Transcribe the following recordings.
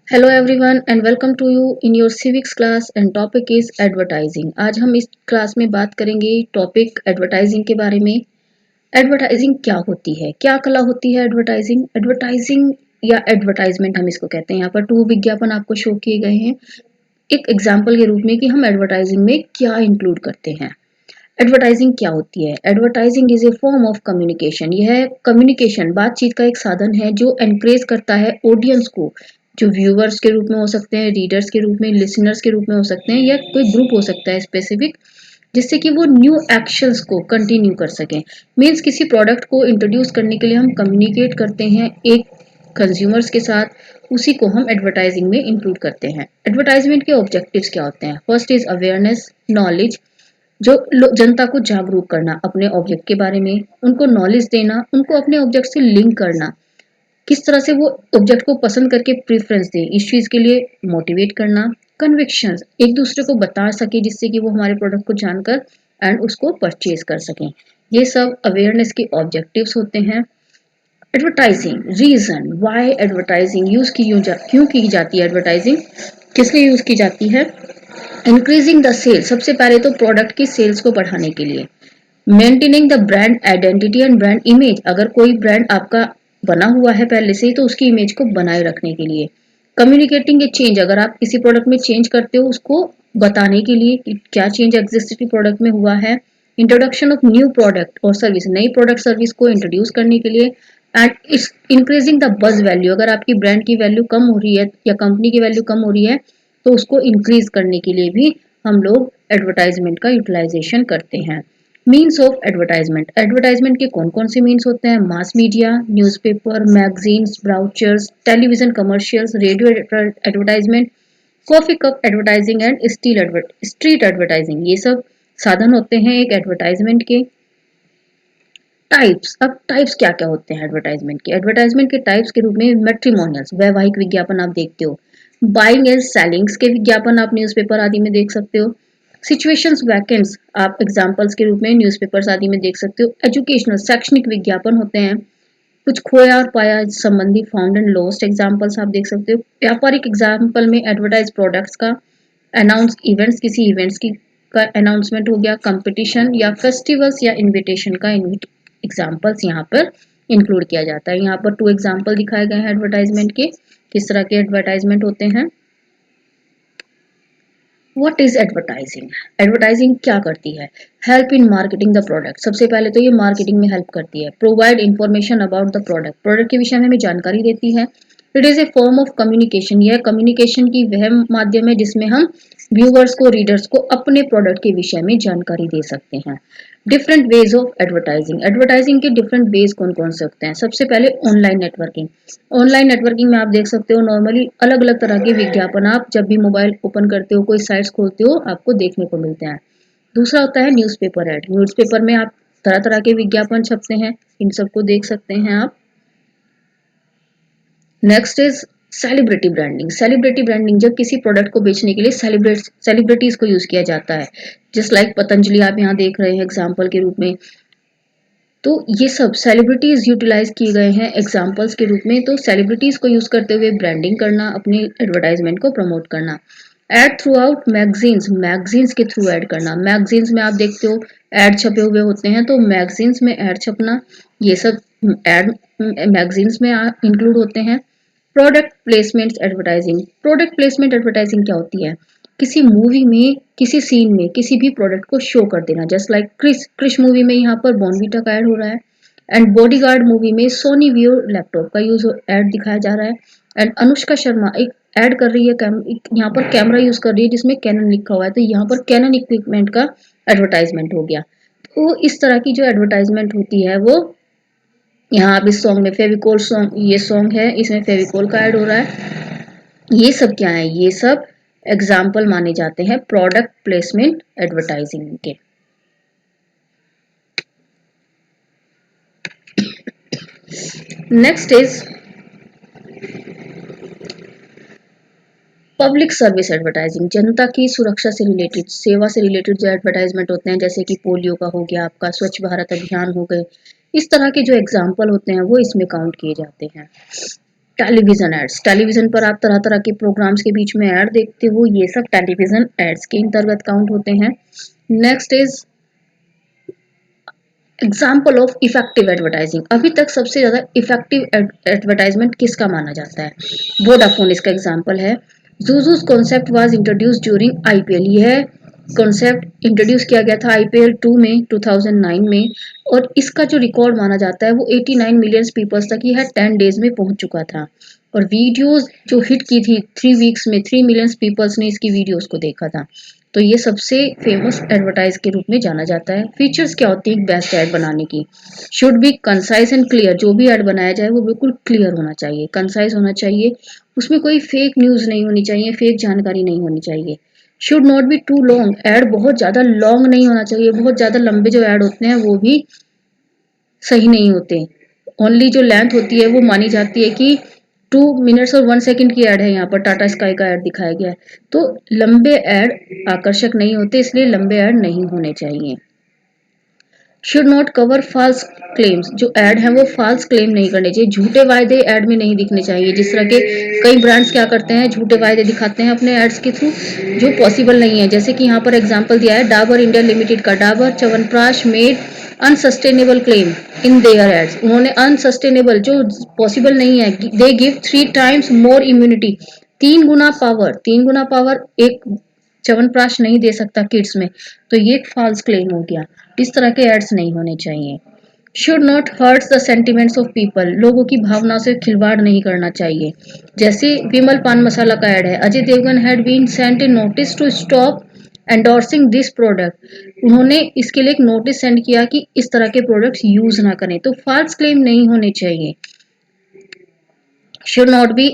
Hello everyone and welcome to you in your civics class and topic is advertising. आज हम इस class में बात करेंगे टॉपिक एडवर्टाइजिंग के बारे में। एडवर्टाइजिंग क्या होती है, क्या कला होती है एडवर्टाइजिंग। एडवर्टाइजिंग या एडवर्टाइजमेंट हम इसको कहते हैं। यहाँ पर 2 विज्ञापन आपको शो किए गए हैं एक एग्जाम्पल के रूप में कि हम एडवर्टाइजिंग में क्या इंक्लूड करते हैं। एडवर्टाइजिंग क्या होती है? Advertising is a form of communication. यह कम्युनिकेशन बातचीत का एक साधन है जो एनकरेज करता है ऑडियंस को, जो व्यूअर्स के रूप में हो सकते हैं, रीडर्स के रूप में, लिसनर्स के रूप में हो सकते हैं, या कोई ग्रुप हो सकता है स्पेसिफिक, जिससे कि वो न्यू एक्शंस को कंटिन्यू कर सकें। मीन्स किसी प्रोडक्ट को इंट्रोड्यूस करने के लिए हम कम्युनिकेट करते हैं एक कंज्यूमर्स के साथ, उसी को हम एडवर्टाइजिंग में इंक्लूड करते हैं। एडवर्टाइजमेंट के ऑब्जेक्टिव्स क्या होते हैं? फर्स्ट इज अवेयरनेस, नॉलेज, जो जनता को जागरूक करना अपने ऑब्जेक्ट के बारे में, उनको नॉलेज देना, उनको अपने ऑब्जेक्ट से लिंक करना, किस तरह से वो ऑब्जेक्ट को पसंद करके प्रेफरेंस दें, इस चीज़ के लिए मोटिवेट करना। कन्विक्शंस, एक दूसरे को बता सके जिससे कि वो हमारे प्रोडक्ट को जानकर एंड उसको परचेज कर सकें। ये सब अवेयरनेस के ऑब्जेक्टिव्स होते हैं। एडवर्टाइजिंग, रीजन व्हाई एडवर्टाइजिंग क्यों की जाती है एडवर्टाइजिंग, किस लिए यूज की जाती है। इंक्रीजिंग द सेल, सबसे पहले तो प्रोडक्ट की सेल्स को बढ़ाने के लिए। Maintaining the brand identity and brand image, अगर कोई ब्रांड आपका बना हुआ है पहले से ही तो उसकी इमेज को बनाए रखने के लिए। कम्युनिकेटिंग ए चेंज, अगर आप किसी प्रोडक्ट में चेंज करते हो उसको बताने के लिए कि क्या चेंज एग्जिस्टिंग प्रोडक्ट में हुआ है। इंट्रोडक्शन ऑफ न्यू प्रोडक्ट और सर्विस, नई प्रोडक्ट सर्विस को इंट्रोड्यूस करने के लिए। एंड इट्स इंक्रीजिंग द बज वैल्यू, अगर आपकी ब्रांड की वैल्यू कम हो रही है या कंपनी की वैल्यू कम हो रही है तो उसको इंक्रीज करने के लिए भी हम लोग एडवर्टाइजमेंट का यूटिलाइजेशन करते हैं। मीन्स ऑफ एडवर्टाइजमेंट, एडवर्टाइजमेंट के कौन कौन से मीन्स होते हैं? Mass media, newspaper, magazines, brochures, television commercials, radio advertisement, coffee cup advertising and street advertising, ये सब साधन होते हैं एक एडवर्टाइजमेंट के। टाइप्स, अब टाइप्स क्या क्या होते हैं एडवर्टाइजमेंट के? एडवर्टाइजमेंट के टाइप्स के रूप में मैट्रिमोनियल्स, वैवाहिक विज्ञापन आप देखते हो। बाइंग एंड सेलिंग्स के विज्ञापन आप न्यूज़पेपर आदि में देख सकते हो। सिचुएशंस वैकेंट्स आप एग्जांपल्स के रूप में न्यूज़पेपर्स आदि में देख सकते हो। एजुकेशनल, शैक्षणिक विज्ञापन होते हैं। कुछ खोया और पाया संबंधी, फाउंड एंड लॉस्ट एग्जांपल्स आप देख सकते हो। व्यापारिक एग्जांपल में एडवर्टाइज प्रोडक्ट्स का, अनाउंस इवेंट्स, किसी इवेंट्स की का अनाउंसमेंट हो गया, कंपटीशन या फेस्टिवल्स या इनविटेशन का एग्जांपल्स यहाँ पर इंक्लूड किया जाता है। यहाँ पर 2 एग्जांपल दिखाए गए हैं एडवर्टाइजमेंट के, किस तरह के एडवर्टाइजमेंट होते हैं। What is advertising? एडवर्टाइजिंग क्या करती है? Help in marketing the product, सबसे पहले तो ये मार्केटिंग में हेल्प करती है। Provide information about the product, product के विषय में हमें जानकारी देती है। It is a form of communication, यह कम्युनिकेशन की वह माध्यम है जिसमें हम व्यूअर्स को, रीडर्स को अपने प्रोडक्ट के विषय में जानकारी दे सकते हैं। Different ways of advertising, advertising के डिफरेंट वेज कौन कौन से होते हैं? सबसे पहले ऑनलाइन नेटवर्किंग। ऑनलाइन नेटवर्किंग में आप देख सकते हो नॉर्मली अलग अलग तरह के विज्ञापन आप जब भी मोबाइल ओपन करते हो, कोई साइट्स खोलते हो, आपको देखने को मिलते हैं। दूसरा होता है न्यूज़पेपर ऐड, न्यूज़पेपर में आप तरह तरह के विज्ञापन छपते हैं, इन सबको देख सकते हैं आप। Next is celebrity branding, celebrity branding जब किसी प्रोडक्ट को बेचने के लिए सेलिब्रिटीज को यूज किया जाता है, जस्ट लाइक पतंजलि आप यहाँ देख रहे हैं एग्जाम्पल के रूप में। तो ये सब सेलिब्रिटीज यूटिलाइज किए गए हैं एग्जाम्पल्स के रूप में। तो सेलिब्रिटीज को यूज करते हुए ब्रांडिंग करना, अपने एडवर्टाइजमेंट को प्रमोट करना। Ad throughout magazines, magazines के थ्रू एड करना, मैगजीन्स में आप देखते हो एड छपे हुए होते हैं, तो मैगजीन्स में एड छपना, ये सब एड मैगजीन्स में इंक्लूड होते हैं। Product placement advertising, product placement advertising क्या होती है? किसी मूवी में, किसी सीन में किसी भी प्रोडक्ट को शो कर देना, जस्ट लाइक क्रिश मूवी में यहाँ पर बॉर्नवीटा का ऐड हो रहा है। एंड बॉडीगार्ड मूवी में सोनी वियो लैपटॉप का यूज ऐड दिखाया जा रहा है। एंड अनुष्का शर्मा एक ऐड कर रही है, यहाँ पर कैमरा यूज कर रही है जिसमें कैनन लिखा हुआ है, तो यहाँ पर कैनन इक्विपमेंट का एडवर्टाइजमेंट हो गया। तो इस तरह की जो एडवर्टाइजमेंट होती है वो, यहाँ आप इस सॉन्ग में फेविकोल सॉन्ग, ये सॉन्ग है, इसमें फेविकोल का ऐड हो रहा है। ये सब क्या है? ये सब एग्जाम्पल माने जाते हैं प्रोडक्ट प्लेसमेंट एडवर्टाइजिंग के। Next is public service advertising, जनता की सुरक्षा से रिलेटेड, सेवा से रिलेटेड जो एडवर्टाइजमेंट होते हैं, जैसे कि पोलियो का हो गया, आपका स्वच्छ भारत अभियान हो गए, इस तरह के जो एग्जाम्पल होते हैं वो इसमें काउंट किए जाते हैं। टेलीविजन एड्स, टेलीविजन पर आप तरह तरह के प्रोग्राम्स के बीच में ऐड देखते हो, ये सब टेलीविजन एड्स के अंतर्गत काउंट होते हैं। Next is example of effective advertising. अभी तक सबसे ज्यादा इफेक्टिव एडवर्टाइजमेंट किसका माना जाता है? वोडाफोन इसका एग्जाम्पल है। ZooZoos concept was introduce during IPL. यह कॉन्सेप्ट इंट्रोड्यूस किया गया था आईपीएल 2 में 2009 में, और इसका जो रिकॉर्ड माना जाता है वो 89 मिलियन पीपल्स तक यह 10 डेज में पहुंच चुका था। और वीडियोस जो हिट की थी 3 वीक्स में 3 मिलियन पीपल्स ने इसकी वीडियोस को देखा था। तो ये सबसे फेमस एडवर्टाइज के रूप में जाना जाता है। फीचर्स क्या होती है बेस्ट ऐड बनाने की? Should be concise and clear. जो भी ऐड बनाया जाए वो बिल्कुल क्लियर होना चाहिए, कंसाइज होना चाहिए, उसमें कोई फेक न्यूज नहीं होनी चाहिए, फेक जानकारी नहीं होनी चाहिए। Should not be too long. Ad बहुत ज्यादा लॉन्ग नहीं होना चाहिए, बहुत ज्यादा लंबे जो ऐड होते हैं वो भी सही नहीं होते। ओनली जो लेंथ होती है वो मानी जाती है कि 2 मिनट्स और 1 सेकंड की ऐड है, यहाँ पर टाटा स्काई का ऐड दिखाया गया है। तो लंबे ऐड आकर्षक नहीं होते, इसलिए लंबे ऐड नहीं होने चाहिए। Should not cover false claims. जो ऐड है वो फॉल्स क्लेम नहीं करने चाहिए, झूठे वायदे ऐड में नहीं दिखने चाहिए। जिस तरह के कई ब्रांड्स क्या करते हैं, झूठे वायदे दिखाते हैं अपने एड्स के थ्रू जो पॉसिबल नहीं है। जैसे कि यहाँ पर एग्जांपल दिया है डाबर इंडिया लिमिटेड का, Dabur chyawanprash made unsustainable claim in their ads. उन्होंने अनसस्टेनेबल जो पॉसिबल नहीं है, they give 3 times more immunity. 3 गुना पावर एक च्यवनप्राश नहीं दे सकता किड्स में, तो ये एक फॉल्स क्लेम हो गया। इस तरह के एड्स नहीं होने चाहिए। Should not hurt the sentiments of people. लोगों की भावनाओं से खिलवाड़ नहीं करना चाहिए। जैसे विमल पान मसाला का ऐड है, Ajay Devgan had been sent a notice to stop endorsing this product. उन्होंने इसके लिए एक नोटिस सेंड किया कि इस तरह के प्रोडक्ट्स यूज ना करें, तो फॉल्स क्लेम नहीं होने चाहिए। Should not B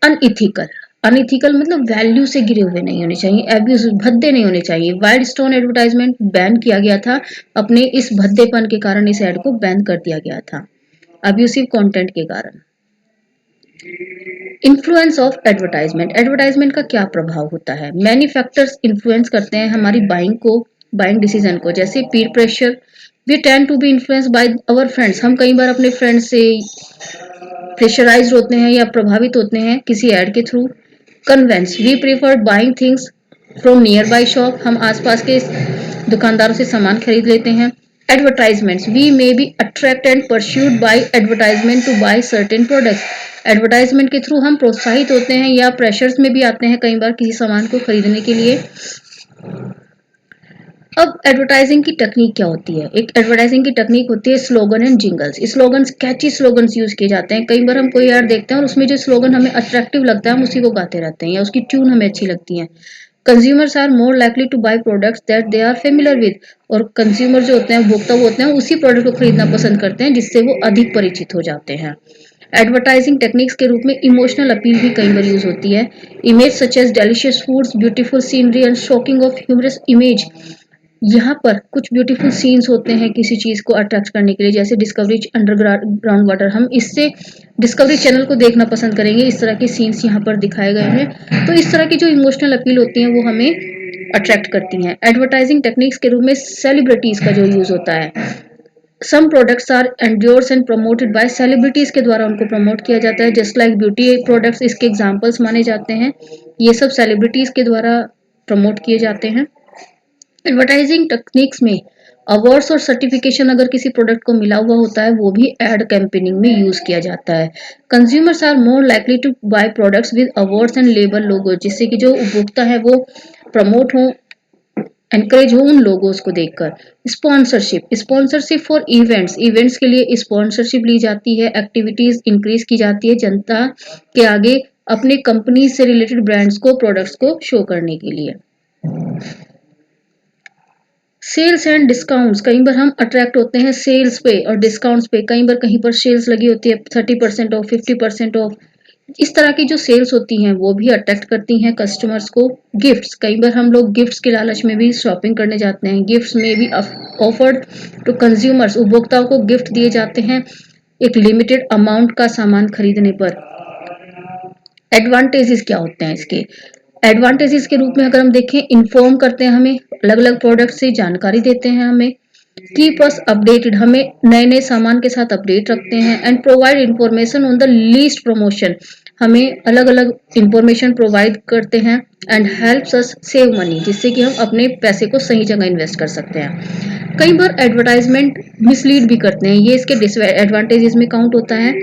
unethical. Unethical मतलब वैल्यू से गिरे हुए नहीं होने चाहिए, एब्यूज भद्दे नहीं होने चाहिए। वाइल्ड स्टोन एडवर्टाइजमेंट बैन किया गया था, अपने इस भद्देपन के कारण इस एड को बैन कर दिया गया था, अब्यूसिव कंटेंट के कारण। Influence of advertisement. एडवर्टाइजमेंट का क्या प्रभाव होता है? मैनी फैक्टर्स इन्फ्लुएंस करते हैं हमारी बाइंग डिसीजन को। जैसे peer pressure, we tend to be influence by our friends. हम कई बार अपने फ्रेंड्स से प्रेशराइज्ड होते हैं या प्रभावित होते हैं किसी ऐड के through. Convenience, we prefer buying things from nearby shop. हम आसपास के दुकानदारों से सामान खरीद लेते हैं। Advertisements, we may be attract and persuade by advertisement to buy certain products. Advertisement के थ्रू हम प्रोत्साहित होते हैं या प्रेशर्स में भी आते हैं कई बार किसी सामान को खरीदने के लिए। अब एडवर्टाइजिंग की टेक्निक क्या होती है? एक एडवर्टाइजिंग की टेक्निक होती है slogan and jingles. Slogans, catchy slogans use किए जाते हैं। कई बार हम कोई ऐड देखते हैं और उसमें जो स्लोगन हमें अट्रैक्टिव लगता है हम उसी को गाते रहते हैं या उसकी ट्यून हमें अच्छी लगती है। Consumers are more likely to buy products that they are familiar with. और कंज्यूमर जो होते हैं, उपभोक्ता वो होते हैं, उसी प्रोडक्ट को खरीदना पसंद करते हैं जिससे वो अधिक परिचित हो जाते हैं। एडवर्टाइजिंग टेक्निक्स के रूप में इमोशनल अपील भी कई बार यूज होती है। Image such as delicious foods, beautiful scenery and shocking of humorous image. यहाँ पर कुछ ब्यूटीफुल सीन्स होते हैं किसी चीज को अट्रैक्ट करने के लिए, जैसे डिस्कवरी अंडरग्राउंड वाटर। हम इससे डिस्कवरी चैनल को देखना पसंद करेंगे, इस तरह के सीन्स यहाँ पर दिखाए गए हैं। तो इस तरह की जो इमोशनल अपील होती है वो हमें अट्रैक्ट करती हैं। एडवर्टाइजिंग टेक्निक्स के रूप में सेलिब्रिटीज का जो यूज होता है, some products are endorsed and promoted by celebrities के द्वारा उनको प्रमोट किया जाता है, जस्ट लाइक ब्यूटी प्रोडक्ट्स इसके एग्जांपल्स माने जाते हैं। ये सब सेलिब्रिटीज के द्वारा प्रमोट किए जाते हैं। एडवर्टाइजिंग टेक्निक्स में अवार्ड्स और सर्टिफिकेशन अगर किसी प्रोडक्ट को मिला हुआ होता है वो भी एड कैंपेनिंग में यूज किया जाता है। Consumers are more likely to buy products with awards and label logo, जिससे कि जो उपभोक्ता है वो प्रमोट हो, एनकरेज हो उन लोगों को देखकर। Sponsorship, sponsorship for events, events के लिए स्पॉन्सरशिप ली जाती है, एक्टिविटीज इंक्रीज की जाती है जनता के आगे अपने कंपनी से रिलेटेड ब्रांड्स को, प्रोडक्ट्स को शो करने के लिए। सेल्स एंड डिस्काउंट्स, कई बार हम अट्रैक्ट होते हैं सेल्स पे और डिस्काउंट्स पे। कई बार कहीं पर सेल्स लगी होती है 30% ऑफ, 50% ऑफ। इस तरह की जो सेल्स होती हैं वो भी अट्रैक्ट करती हैं कस्टमर्स को। गिफ्ट्स, कई बार हम लोग गिफ्ट्स के लालच में भी शॉपिंग करने जाते हैं। गिफ्ट्स में भी ऑफर्ड टू कंज्यूमर्स, उपभोक्ताओं को गिफ्ट दिए जाते हैं एक लिमिटेड अमाउंट का सामान खरीदने पर। एडवांटेजेस क्या होते हैं इसके? एडवांटेजेस के रूप में अगर हम देखें, इन्फॉर्म करते हैं हमें, अलग अलग प्रोडक्ट से जानकारी देते हैं हमें, कीप अस अपडेटेड, हमें नए नए सामान के साथ अपडेट रखते हैं। And provide information on the least promotion, हमें अलग अलग इंफॉर्मेशन प्रोवाइड करते हैं। And helps us save money, जिससे कि हम अपने पैसे को सही जगह इन्वेस्ट कर सकते हैं। कई बार एडवर्टाइजमेंट मिसलीड भी करते हैं, ये इसके डिसएडवांटेजेस में काउंट होता है।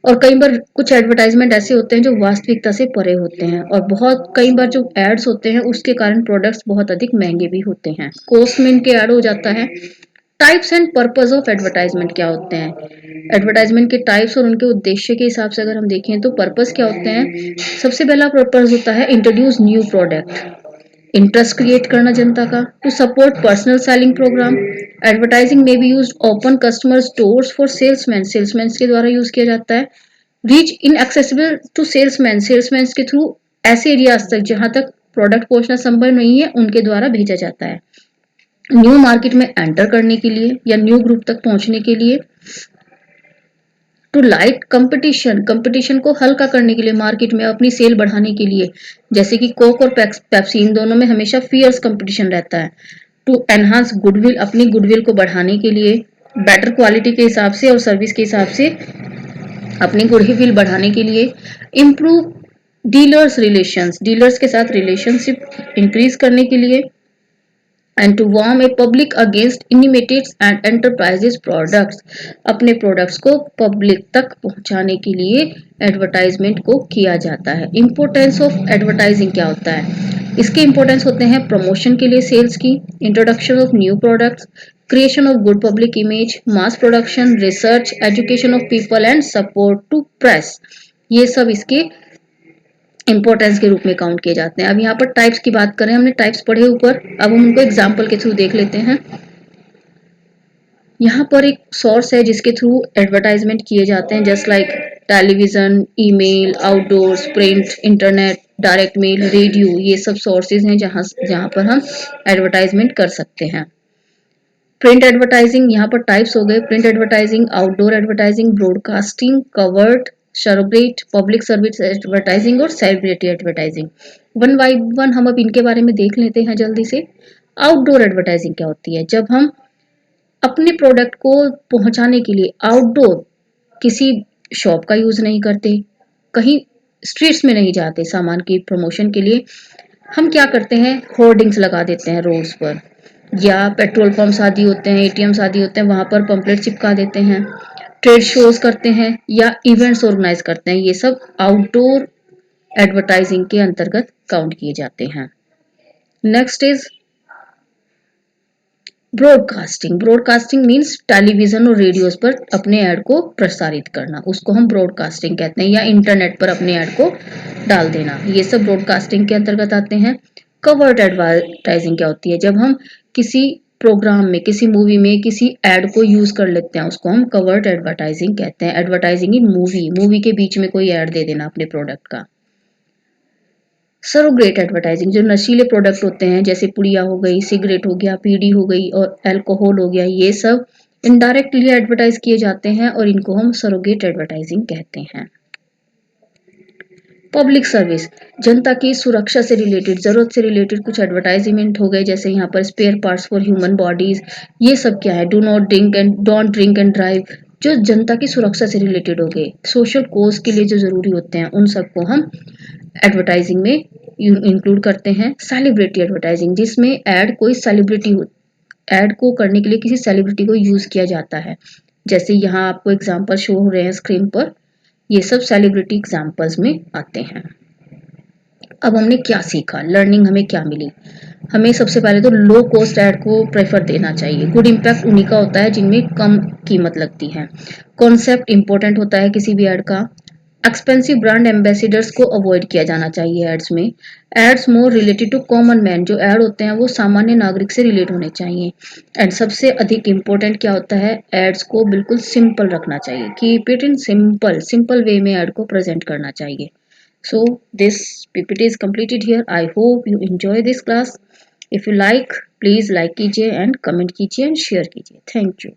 और कई बार कुछ एडवर्टाइजमेंट ऐसे होते हैं जो वास्तविकता से परे होते हैं, और बहुत कई बार जो एड्स होते हैं उसके कारण प्रोडक्ट्स बहुत अधिक महंगे भी होते हैं, कॉस्ट में इनके ऐड हो जाता है। Types and purpose of advertisement क्या होते हैं? एडवर्टाइजमेंट के टाइप्स और उनके उद्देश्य के हिसाब से अगर हम देखें तो पर्पस क्या होते हैं? सबसे पहला पर्पस होता है introduce new product, interest create करना जनता का। To support personal selling program, advertising में भी use open customers doors for salesman, salesman के द्वारा यूज किया जाता है। Reach inaccessible to salesman, salesman के थ्रू ऐसे एरियाज तक जहां तक प्रोडक्ट पहुंचना संभव नहीं है उनके द्वारा भेजा जाता है। न्यू मार्केट में एंटर करने के लिए या न्यू ग्रुप तक पहुंचने के लिए। टू लाइट कंपटीशन, कंपटीशन को हल्का करने के लिए, मार्केट में अपनी सेल बढ़ाने के लिए, जैसे कि कोक और पेप्सी, इन दोनों में हमेशा फियर्स कंपटीशन रहता है। टू एनहांस गुडविल, अपनी गुडविल को बढ़ाने के लिए, बेटर क्वालिटी के हिसाब से और सर्विस के हिसाब से अपनी गुडविल बढ़ाने के लिए। इम्प्रूव डीलर्स रिलेशंस, डीलर्स के साथ रिलेशनशिप इंक्रीज करने के लिए। And to warn a public against imitates and enterprises products, अपने प्रोडक्ट्स को पब्लिक तक पहुंचाने के लिए एडवर्टाइजमेंट को किया जाता है। इंपॉर्टेंस ऑफ एडवर्टाइजिंग क्या होता है? इसके इंपॉर्टेंस होते हैं प्रमोशन के लिए सेल्स की, introduction of new products, creation of good public image, mass production, research, education of people and support to press, ये सब इसके इंपॉर्टेंस के रूप में काउंट किए जाते हैं। अब यहाँ पर टाइप्स की बात करें, हमने टाइप्स पढ़े ऊपर, अब हम उनको एग्जाम्पल के थ्रू देख लेते हैं। यहाँ पर एक सोर्स है जिसके थ्रू एडवर्टाइजमेंट किए जाते हैं, just like television, email, outdoors, print, internet, direct mail, radio, ये सब सोर्सेज हैं जहाँ जहाँ पर हम एडवर्टाइजमेंट कर सकते हैं। प्रिंट एडवर्टाइजिंग, यहाँ पर टाइप्स हो गए, print advertising, outdoor advertising, broadcasting, covert, surrogate, public service advertising और celebrity advertising. One by one हम अब इनके बारे में देख लेते हैं जल्दी से। आउटडोर एडवर्टाइजिंग क्या होती है? जब हम अपने प्रोडक्ट को पहुंचाने के लिए आउटडोर किसी शॉप का यूज नहीं करते, कहीं स्ट्रीट्स में नहीं जाते सामान की प्रमोशन के लिए, हम क्या करते हैं, होर्डिंग्स लगा देते हैं रोड्स पर, या पेट्रोल पंप्स आदि होते हैं, एटीएम्स आदि होते हैं, वहां पर पंपलेट चिपका देते हैं, ट्रेड शोज करते हैं या इवेंट्स ऑर्गेनाइज करते हैं। ये सब आउटडोर एडवर्टाइजिंग के अंतर्गत काउंट किए जाते हैं। Next is broadcasting. Broadcasting means television और रेडियोस पर अपने ऐड को प्रसारित करना, उसको हम ब्रॉडकास्टिंग कहते हैं, या इंटरनेट पर अपने ऐड को डाल देना, ये सब ब्रॉडकास्टिंग के अंतर्गत आते हैं। कवर्ड एडवर्टाइजिंग क्या होती है? जब हम किसी प्रोग्राम में, किसी मूवी में किसी ऐड को यूज कर लेते हैं, उसको हम कवर्ड एडवर्टाइजिंग कहते हैं। एडवर्टाइजिंग इन मूवी, मूवी के बीच में कोई ऐड दे देना अपने प्रोडक्ट का। सरोगेट एडवर्टाइजिंग, जो नशीले प्रोडक्ट होते हैं जैसे पुड़िया हो गई, सिगरेट हो गया, बीड़ी हो गई और अल्कोहल हो गया, ये सब इनडायरेक्टली एडवर्टाइज किए जाते हैं और इनको हम सरोगेट एडवर्टाइजिंग कहते हैं। पब्लिक सर्विस, जनता की सुरक्षा से रिलेटेड, जरूरत से रिलेटेड कुछ एडवर्टाइजमेंट हो गए, जैसे यहाँ पर spare parts for human bodies, ये सब क्या है, do not drink and don't drink and drive, जो जनता की सुरक्षा से रिलेटेड हो गए, सोशल कोज के लिए जो जरूरी होते हैं, उन सबको हम एडवर्टाइजिंग में इंक्लूड करते हैं। सेलिब्रिटी एडवर्टाइजिंग, जिसमें ऐड कोई सेलिब्रिटी हो, ऐड को करने के लिए किसी सेलिब्रिटी को यूज किया जाता है, जैसे यहाँ आपको एग्जांपल शो हो रहे हैं स्क्रीन पर, ये सब सेलिब्रिटी एग्जांपल्स में आते हैं। अब हमने क्या सीखा, लर्निंग हमें क्या मिली? हमें सबसे पहले तो लो कॉस्ट ऐड को प्रेफर देना चाहिए। गुड इम्पैक्ट उन्हीं का होता है जिनमें कम कीमत लगती है। कॉन्सेप्ट इंपॉर्टेंट होता है किसी भी ऐड का। एक्सपेंसिव ब्रांड एम्बेसडर्स को अवॉइड किया जाना चाहिए एड्स में। Ads more related to common man, जो ऐड होते हैं वो सामान्य नागरिक से रिलेट होने चाहिए। एंड सबसे अधिक इम्पोर्टेंट क्या होता है, एड्स को बिल्कुल सिंपल रखना चाहिए। Keep it in simple, simple way में ऐड को प्रेजेंट करना चाहिए। So this PPT is completed here. I hope you enjoy this class. If you like, please like कीजिए and comment कीजिए and share कीजिए. Thank you.